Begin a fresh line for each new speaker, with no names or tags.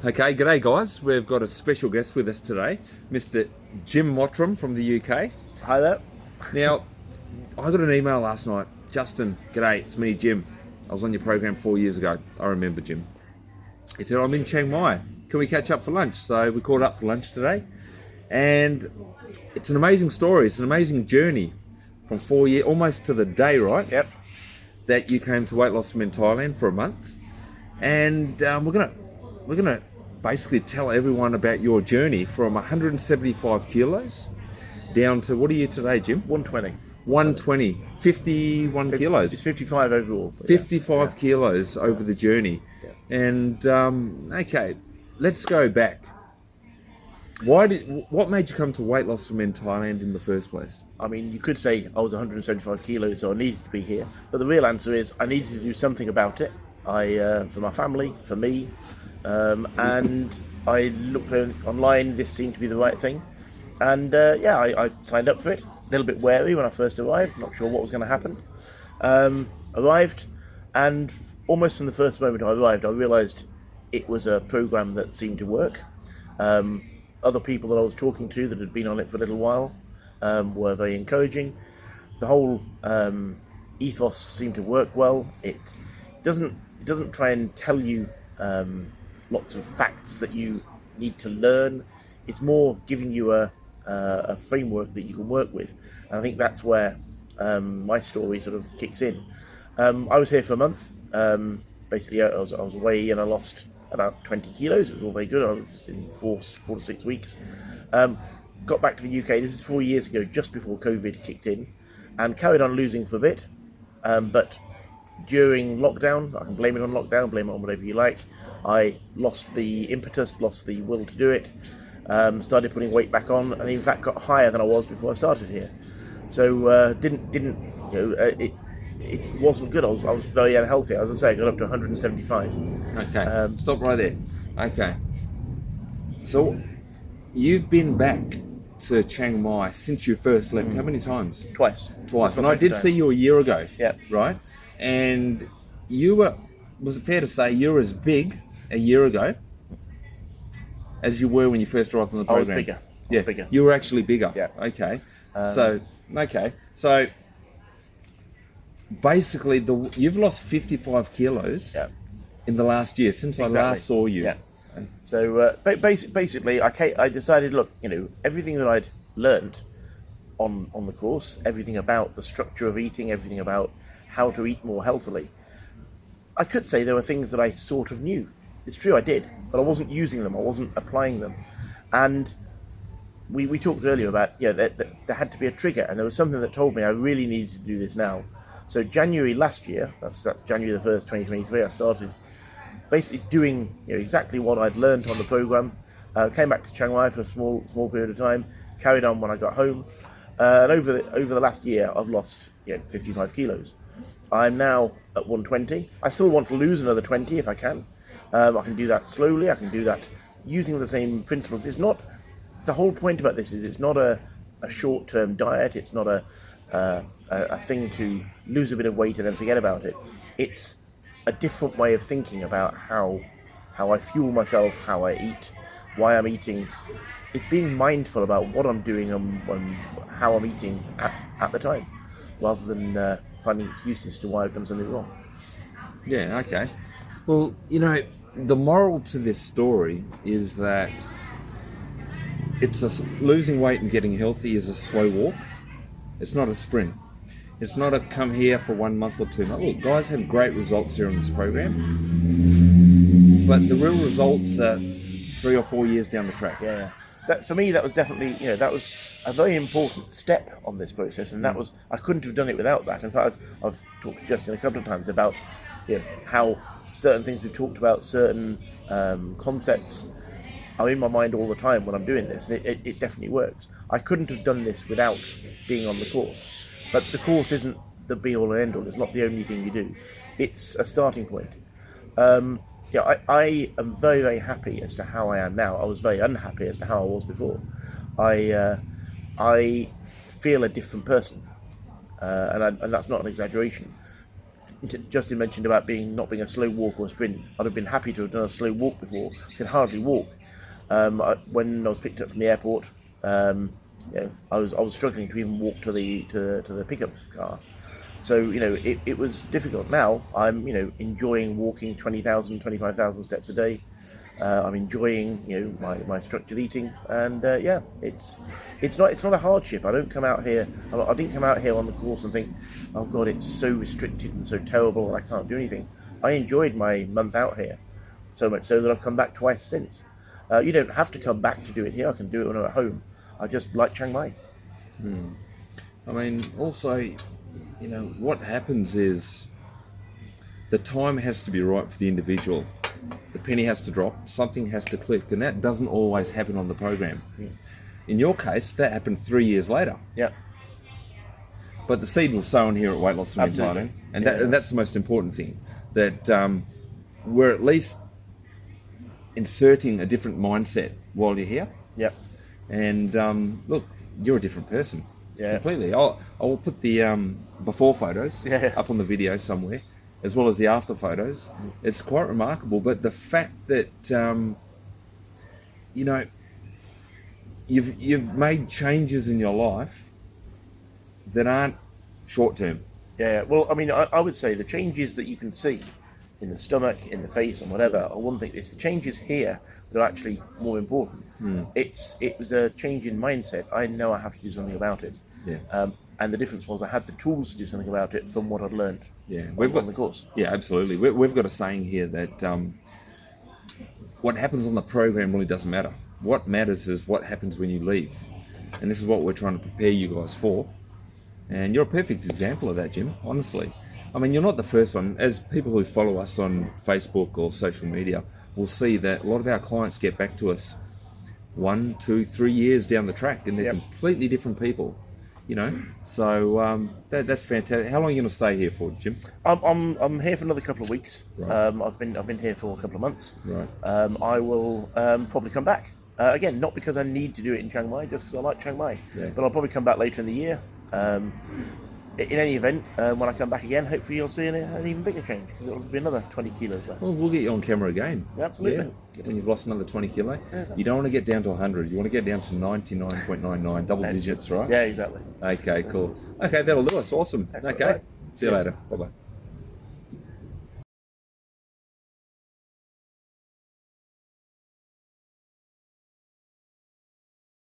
Okay, g'day guys. We've got a special guest with us today, Mr. Jim Mottram from the UK.
Hi there.
Now, I got an email last night. Justin, g'day, it's me, Jim. I was on your program 4 years ago. I remember Jim. He said, I'm in Chiang Mai. Can we catch up for lunch? So we caught up for lunch today. And it's an amazing story. It's an amazing journey from 4 years, almost to the day, right?
Yep.
That you came to Weight Loss for Men Thailand for a month. And we're gonna basically tell everyone about your journey from 175 kilos down to, what are you today, Jim?
120.
120, 51 kilos.
It's 55 overall.
55 kilos over the journey.
Yeah.
And okay, let's go back. What made you come to Weight Loss for Men Thailand in the first place?
I mean, you could say I was 175 kilos, so I needed to be here. But the real answer is I needed to do something about it. For my family, for me, and I looked online. This seemed to be the right thing, and I signed up for it. A little bit wary when I first arrived, not sure what was going to happen. Arrived, and almost from the first moment I arrived, I realised it was a program that seemed to work. Other people that I was talking to that had been on it for a little while were very encouraging. The whole ethos seemed to work well. It doesn't try and tell you lots of facts that you need to learn. It's more giving you a framework that you can work with. And I think that's where my story sort of kicks in. I was here for a month. Basically, I was away and I lost about 20 kilos. It was all very good. I was in 4 to 6 weeks. Got back to the UK. This is 4 years ago, just before COVID kicked in, and carried on losing for a bit. But during lockdown, I can blame it on lockdown, blame it on whatever you like, I lost the impetus, lost the will to do it, started putting weight back on, and in fact got higher than I was before I started here. So it wasn't good. I was very unhealthy. As I say, I got up to 175.
Okay, stop right there. Okay, so you've been back to Chiang Mai since you first left. How many times?
Twice.
And I did see you a year ago.
Yeah.
Right? And you were, was it fair to say you were as big a year ago as you were when you first arrived on the program?
I was bigger.
Yeah,
bigger.
You were actually bigger.
Yeah.
Okay. So basically you've lost 55 kilos in the last year since I last saw you.
Yeah. So basically, I decided, look, everything that I'd learned on the course, everything about the structure of eating, everything about how to eat more healthily, I could say there were things that I sort of knew. It's true, I did, but I wasn't using them, I wasn't applying them. And we talked earlier about, there had to be a trigger, and there was something that told me I really needed to do this now. So January last year, that's January the 1st, 2023, I started basically doing exactly what I'd learned on the program. Came back to Chiang Mai for a small period of time, carried on when I got home, and over the last year I've lost 55 kilos. I'm now at 120. I still want to lose another 20 if I can. I can do that slowly. I can do that using the same principles. It's not, the whole point about this is it's not a short-term diet. It's not a thing to lose a bit of weight and then forget about it. It's a different way of thinking about how I fuel myself, how I eat, why I'm eating. It's being mindful about what I'm doing and how I'm eating at the time, rather than finding excuses to why I've done something wrong.
Yeah, okay. Well, the moral to this story is that losing weight and getting healthy is a slow walk. It's not a sprint. It's not a come here for 1 month or 2 months. Look, guys have great results here on this program, but the real results are 3 or 4 years down the track.
Yeah. For me, that was definitely, that was a very important step on this process, and I couldn't have done it without that. In fact, I've talked to Justin a couple of times about how certain things we've talked about, certain concepts are in my mind all the time when I'm doing this, and it definitely works. I couldn't have done this without being on the course, but the course isn't the be-all and end-all. It's not the only thing you do. It's a starting point. I am very, very happy as to how I am now. I was very unhappy as to how I was before. I feel a different person, and that's not an exaggeration. Justin mentioned about not being a slow walk or a sprint. I'd have been happy to have done a slow walk before. I can hardly walk. When I was picked up from the airport, I was struggling to even walk to the pickup car. So it was difficult. Now I'm enjoying walking 20,000, 25,000 steps a day. I'm enjoying my structured eating, and it's not a hardship. I don't come out here. I didn't come out here on the course and think, oh God, it's so restricted and so terrible, and I can't do anything. I enjoyed my month out here so much so that I've come back twice since. You don't have to come back to do it here. I can do it when I'm at home. I just like Chiang Mai.
I mean, also, what happens is the time has to be right for the individual. The penny has to drop, something has to click, and that doesn't always happen on the program. In your case, that happened 3 years later.
Yeah.
But the seed was sown here at Weight Loss Men Thailand, and that's the most important thing. That we're at least inserting a different mindset while you're here.
Yeah.
And look, you're a different person.
Yeah.
Completely. I'll put the before photos up on the video somewhere, as well as the after photos. It's quite remarkable. But the fact that you've made changes in your life that aren't short term.
Yeah. Well, I mean, I would say the changes that you can see in the stomach, in the face, and whatever are one thing. It's the changes here that are actually more important. It was a change in mindset. I know I have to do something about it.
Yeah.
And the difference was I had the tools to do something about it from what I'd learned.
Yeah,
on the course.
Yeah, absolutely. We've got a saying here that what happens on the program really doesn't matter. What matters is what happens when you leave, and this is what we're trying to prepare you guys for. And you're a perfect example of that, Jim. Honestly, I mean, you're not the first one. As people who follow us on Facebook or social media will see that a lot of our clients get back to us 1, 2, 3 years down the track, and they're completely different people. So that's fantastic. How long are you going to stay here for, Jim?
I'm here for another couple of weeks.
Right.
I've been here for a couple of months.
Right.
I will probably come back again, not because I need to do it in Chiang Mai, just because I like Chiang Mai.
Yeah.
But I'll probably come back later in the year. In any event, when I come back again, hopefully you'll see an even bigger change, because it'll be another 20 kilos less.
Well, we'll get you on camera again.
Absolutely.
Yeah. When you've lost another 20 kilo. You don't want to get down to 100. You want to get down to 99.99, double digits, right?
Yeah, exactly.
Okay, cool. Okay, that'll do us. Awesome.
Excellent.
Okay.
Right.
See you later. Bye-bye.